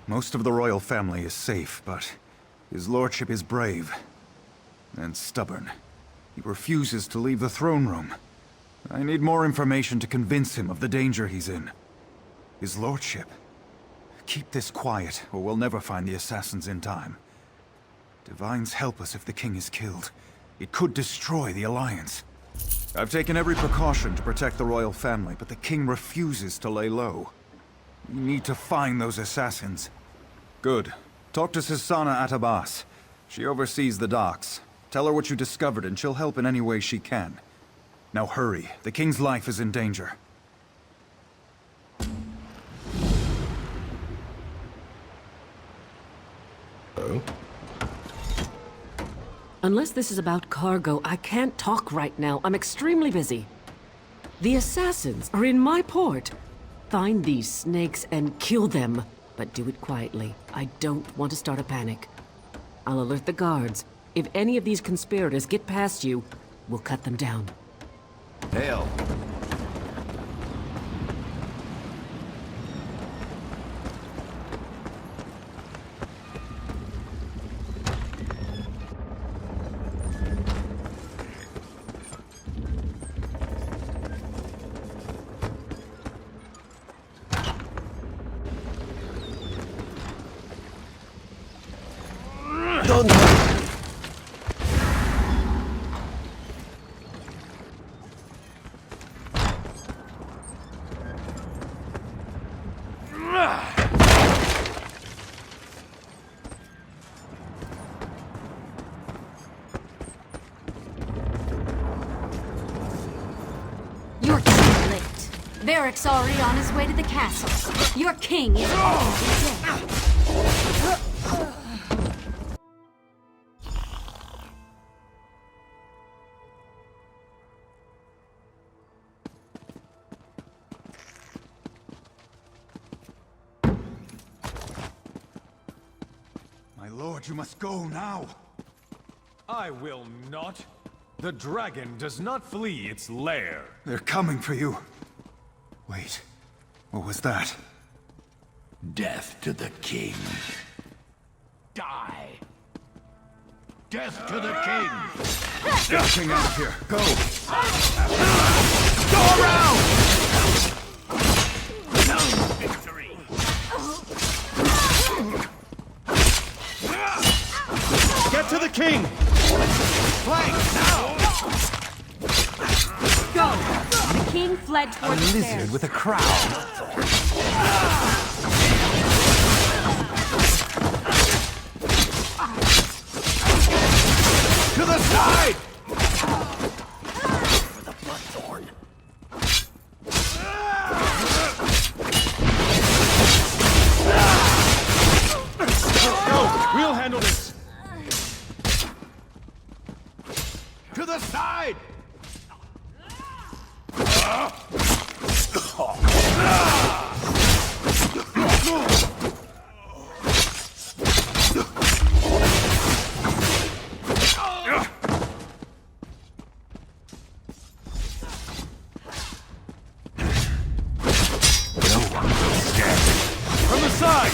Most of the royal family is safe, but his lordship is brave and stubborn. He refuses to leave the throne room. I need more information to convince him of the danger he's in. His lordship. Keep this quiet, or we'll never find the assassins in time. Divines help us if the king is killed. It could destroy the Alliance. I've taken every precaution to protect the royal family, but the king refuses to lay low. We need to find those assassins. Good. Talk to Sisana Atabas. She oversees the docks. Tell her what you discovered and she'll help in any way she can. Now hurry. The king's life is in danger. Oh? Unless this is about cargo, I can't talk right now. I'm extremely busy. The assassins are in my port. Find these snakes and kill them. But do it quietly. I don't want to start a panic. I'll alert the guards. If any of these conspirators get past you, we'll cut them down. Hail. You're too late. Varric's already on his way to the castle. Your king is already dead. My lord, you must go now. I will not. The dragon does not flee its lair. They're coming for you. Wait, what was that? Death to the king. Die. Death to the king. Get the king out of here. Go. Go around! Victory. Get to the king! Flank now! Go! The king fled A toward the stairs. lizard with a crown. To the side! For the bloodthorn. Go! We'll handle this! To the side! From the side!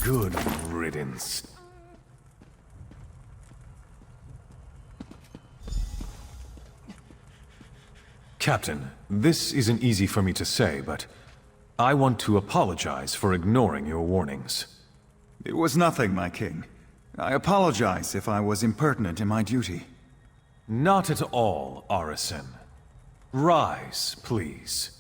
Good riddance. Captain, this isn't easy for me to say, but I want to apologize for ignoring your warnings. It was nothing, my king. I apologize if I was impertinent in my duty. Not at all, Orsimer. Rise, please.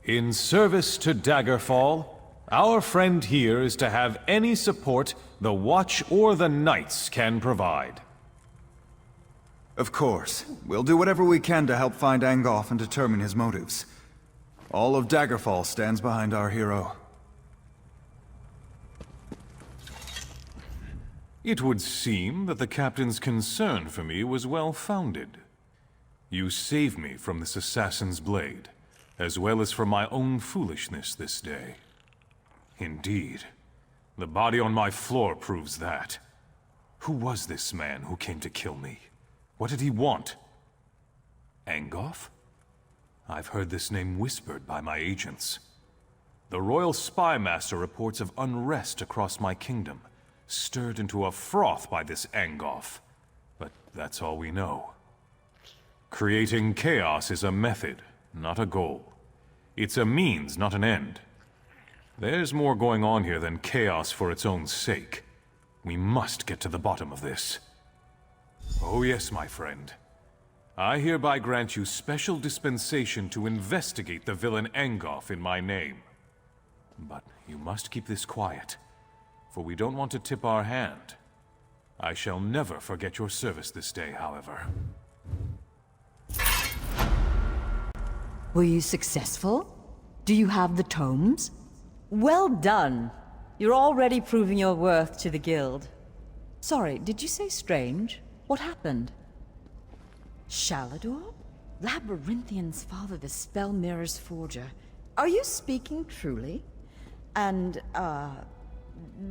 In service to Dagerfall, our friend here is to have any support the Watch or the Knights can provide. Of course. We'll do whatever we can to help find Angoff and determine his motives. All of Dagerfall stands behind our hero. It would seem that the captain's concern for me was well-founded. You saved me from this assassin's blade, as well as from my own foolishness this day. Indeed. The body on my floor proves that. Who was this man who came to kill me? What did he want? Angoff? I've heard this name whispered by my agents. The Royal Spy Master reports of unrest across my kingdom, stirred into a froth by this Angoff. But that's all we know. Creating chaos is a method, not a goal. It's a means, not an end. There's more going on here than chaos for its own sake. We must get to the bottom of this. Oh yes, my friend. I hereby grant you special dispensation to investigate the villain Angoff in my name. But you must keep this quiet, for we don't want to tip our hand. I shall never forget your service this day, however. Were you successful? Do you have the tomes? Well done. You're already proving your worth to the guild. Sorry, did you say strange? What happened? Shalador? Labyrinthian's father, the Spell Mirror's forger. Are you speaking truly? And,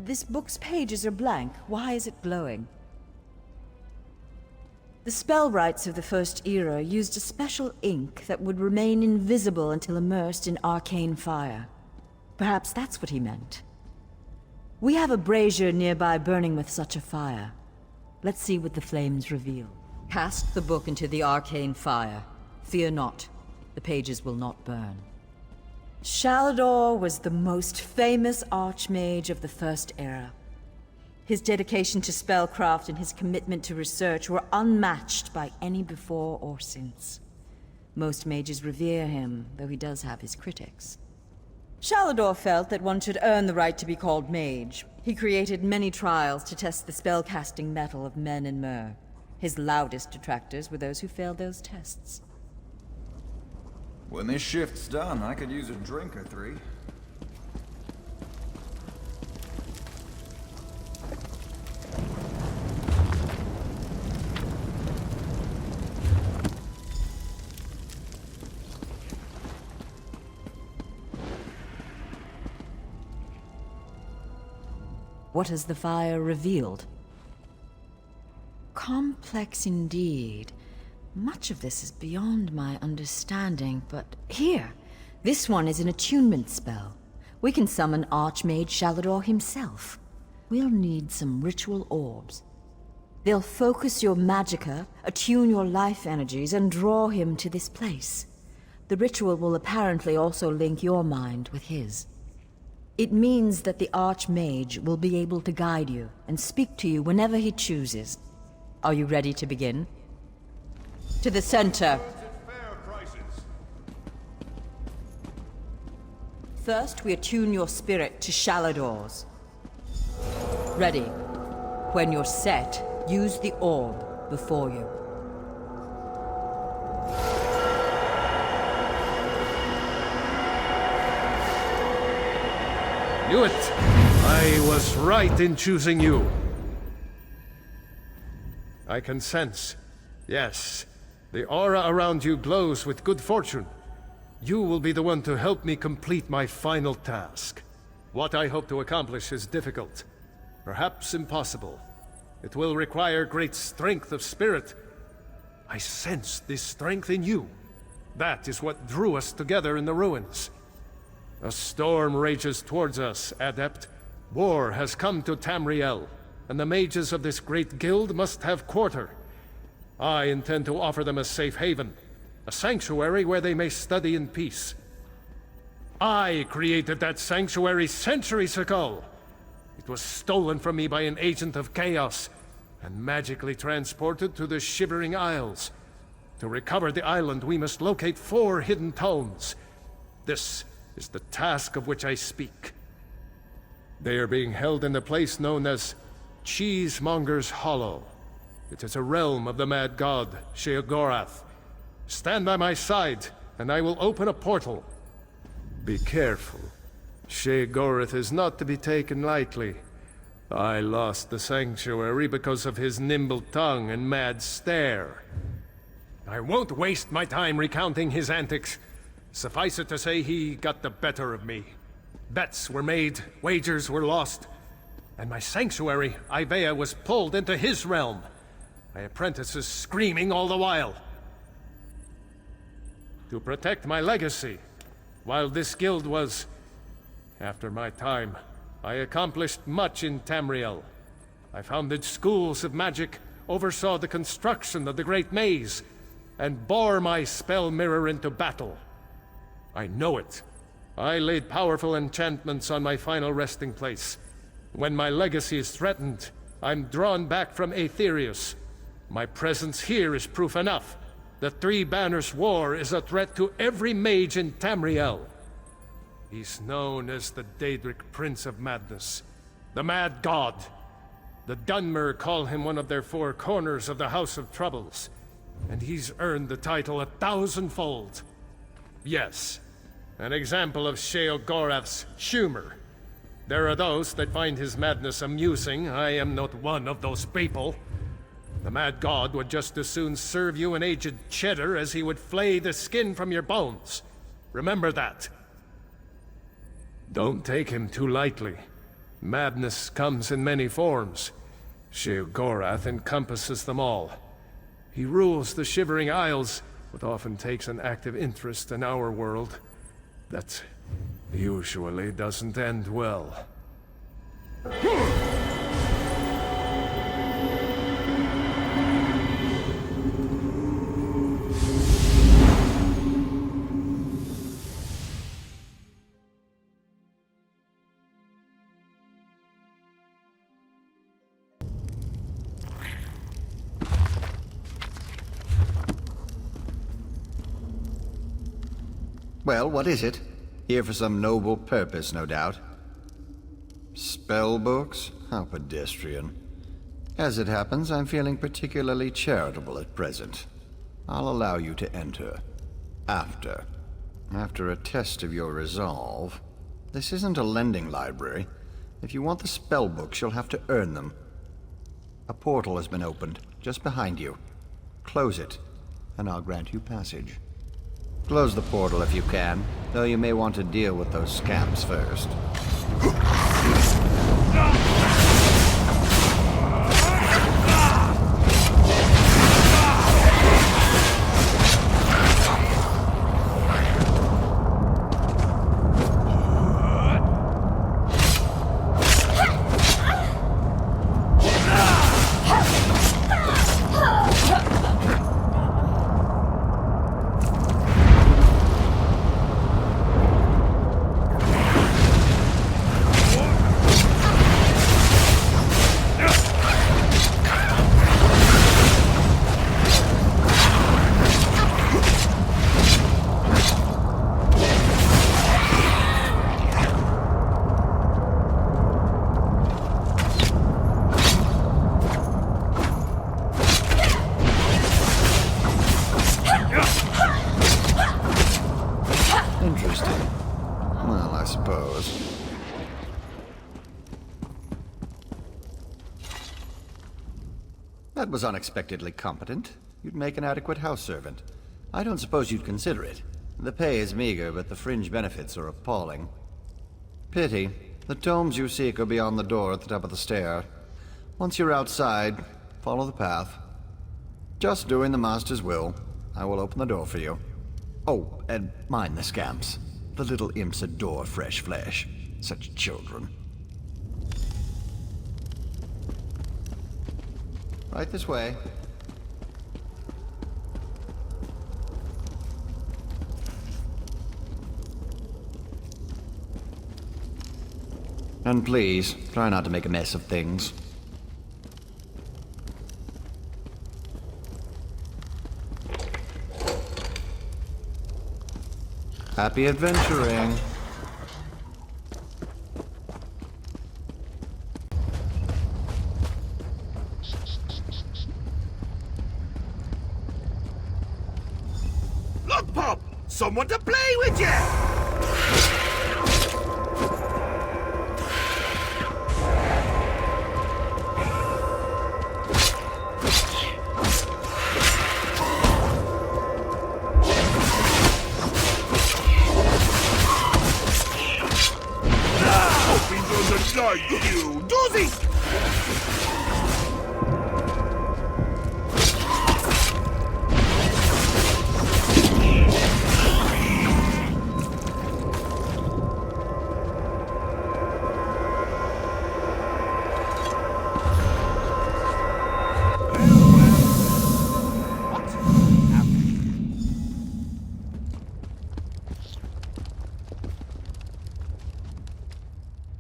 this book's pages are blank. Why is it glowing? The spellwrights of the First Era used a special ink that would remain invisible until immersed in arcane fire. Perhaps that's what he meant. We have a brazier nearby burning with such a fire. Let's see what the flames reveal. Cast the book into the arcane fire. Fear not, the pages will not burn. Shalador was the most famous archmage of the First Era. His dedication to spellcraft and his commitment to research were unmatched by any before or since. Most mages revere him, though he does have his critics. Shalador felt that one should earn the right to be called mage. He created many trials to test the spellcasting mettle of men in Mer. His loudest detractors were those who failed those tests. When this shift's done, I could use a drink or three. What has the fire revealed? Complex indeed. Much of this is beyond my understanding, but here, this one is an attunement spell. We can summon Archmage Shalador himself. We'll need some ritual orbs. They'll focus your magicka, attune your life energies, and draw him to this place. The ritual will apparently also link your mind with his. It means that the Archmage will be able to guide you and speak to you whenever he chooses. Are you ready to begin? To the center. First, we attune your spirit to Shalador's. Ready. When you're set, use the orb before you. Knew it! I was right in choosing you. I can sense. Yes. The aura around you glows with good fortune. You will be the one to help me complete my final task. What I hope to accomplish is difficult. Perhaps impossible. It will require great strength of spirit. I sense this strength in you. That is what drew us together in the ruins. A storm rages towards us, Adept. War has come to Tamriel, and the mages of this great guild must have quarter. I intend to offer them a safe haven, a sanctuary where they may study in peace. I created that sanctuary centuries ago. It was stolen from me by an agent of chaos, and magically transported to the Shivering Isles. To recover the island, we must locate 4 hidden tomes. This is the task of which I speak. They are being held in the place known as Cheesemonger's Hollow. It is a realm of the mad god, Sheogorath. Stand by my side, and I will open a portal. Be careful. Sheogorath is not to be taken lightly. I lost the sanctuary because of his nimble tongue and mad stare. I won't waste my time recounting his antics. Suffice it to say, he got the better of me. Bets were made, wagers were lost, and my sanctuary, Ivea, was pulled into his realm. My apprentices screaming all the while. To protect my legacy, while this guild was, after my time, I accomplished much in Tamriel. I founded schools of magic, oversaw the construction of the Great Maze, and bore my spell mirror into battle. I know it. I laid powerful enchantments on my final resting place. When my legacy is threatened, I'm drawn back from Aetherius. My presence here is proof enough. The Three Banners War is a threat to every mage in Tamriel. He's known as the Daedric Prince of Madness, the Mad God. The Dunmer call him one of their four corners of the House of Troubles, and he's earned the title 1,000-fold. Yes, an example of Sheogorath's humor. There are those that find his madness amusing. I am not one of those people. The Mad God would just as soon serve you an aged cheddar as he would flay the skin from your bones. Remember that. Don't take him too lightly. Madness comes in many forms. Sheogorath encompasses them all. He rules the Shivering Isles, but often takes an active interest in our world. That usually doesn't end well. Well, what is it? Here for some noble purpose, no doubt. Spellbooks? How pedestrian. As it happens, I'm feeling particularly charitable at present. I'll allow you to enter. After a test of your resolve. This isn't a lending library. If you want the spellbooks, you'll have to earn them. A portal has been opened, just behind you. Close it, and I'll grant you passage. Close the portal if you can, though you may want to deal with those scamps first. That was unexpectedly competent. You'd make an adequate house servant. I don't suppose you'd consider it. The pay is meager, but the fringe benefits are appalling. Pity. The tomes you seek are beyond the door at the top of the stair. Once you're outside, follow the path. Just doing the Master's will. I will open the door for you. Oh, and mind the scamps. The little imps adore fresh flesh. Such children. Right this way. And please, try not to make a mess of things. Happy adventuring. Look, Pop! Someone to play with you! are you, doozy?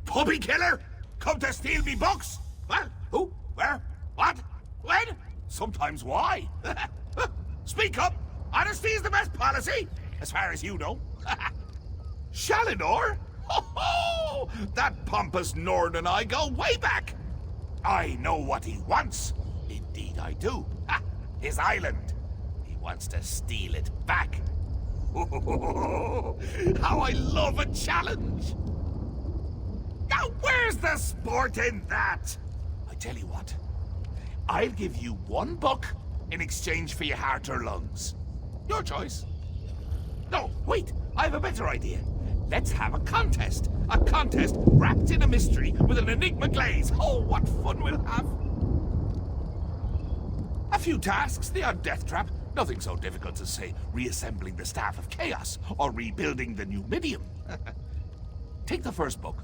Puppy killer? Come to steal me books? What? Who? Where? What? When? Sometimes why? Speak up! Honesty is the best policy, as far as you know. Shalidor? Ho-ho! That pompous Nord and I go way back. I know what he wants. Indeed I do. His island. He wants to steal it back. How I love a challenge! Now, where's the sport in that? I tell you what, I'll give you one book in exchange for your heart or lungs. Your choice. No, wait, I have a better idea. Let's have a contest. A contest wrapped in a mystery with an enigma glaze. Oh, what fun we'll have. A few tasks, the odd death trap. Nothing so difficult as, say, reassembling the Staff of Chaos or rebuilding the Numidium. Take the first book,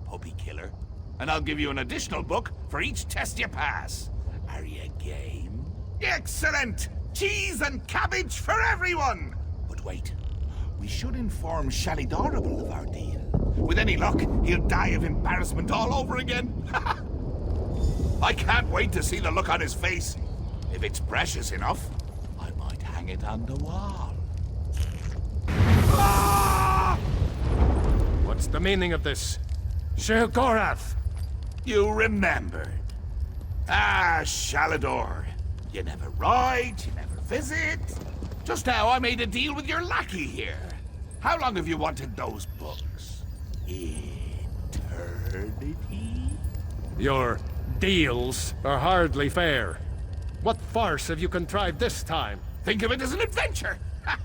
Puppy Killer, and I'll give you an additional book for each test you pass. Are you game? Excellent! Cheese and cabbage for everyone! But wait, we should inform Shalidorable of our deal. With any luck, he'll die of embarrassment all over again. I can't wait to see the look on his face. If it's precious enough, I might hang it on the wall. Ah! What's the meaning of this? Sheogorath! You remembered. Ah, Shalidor. You never ride, you never visit. Just now I made a deal with your lackey here. How long have you wanted those books? Eternity? Your deals are hardly fair. What farce have you contrived this time? Think of it as an adventure. Ha!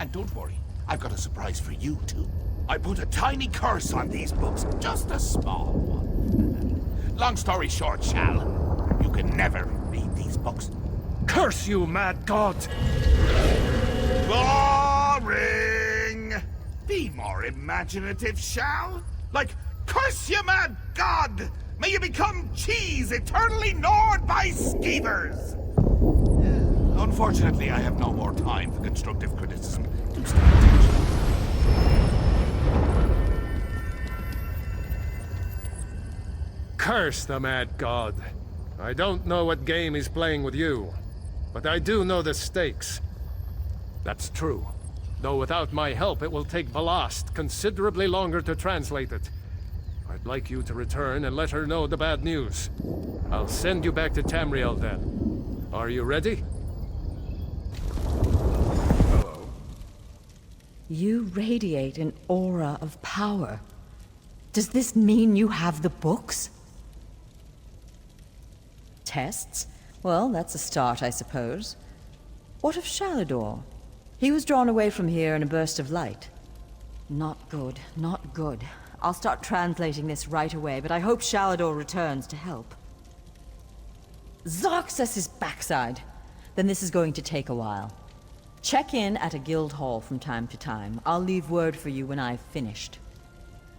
And don't worry, I've got a surprise for you too. I put a tiny curse on these books, just a small one. Long story short, Shal, you can never read these books. Curse you, mad god! Boring! Be more imaginative, Shal. Like, curse you, mad god! May you become cheese eternally gnawed by skeevers! Unfortunately, I have no more time for constructive criticism. Do stay attention. Curse the mad god. I don't know what game he's playing with you, but I do know the stakes. That's true. Though without my help, it will take Velast considerably longer to translate it. I'd like you to return and let her know the bad news. I'll send you back to Tamriel then. Are you ready? You radiate an aura of power. Does this mean you have the books? Tests? Well, that's a start, I suppose. What of Shalidor? He was drawn away from here in a burst of light. Not good, not good. I'll start translating this right away, but I hope Shalidor returns to help. Zarxus' backside! Then this is going to take a while. Check in at a guild hall from time to time. I'll leave word for you when I've finished.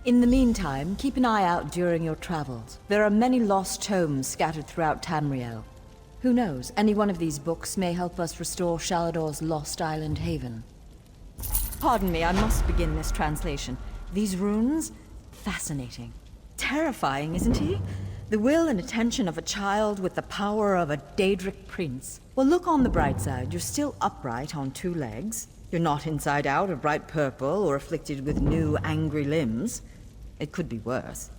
In the meantime, keep an eye out during your travels. There are many lost tomes scattered throughout Tamriel. Who knows, any one of these books may help us restore Shalidor's lost island haven. Pardon me, I must begin this translation. These runes? Fascinating. Terrifying, isn't he? The will and attention of a child with the power of a Daedric prince. Well, look on the bright side. You're still upright on 2 legs. You're not inside out or bright purple or afflicted with new angry limbs. It could be worse.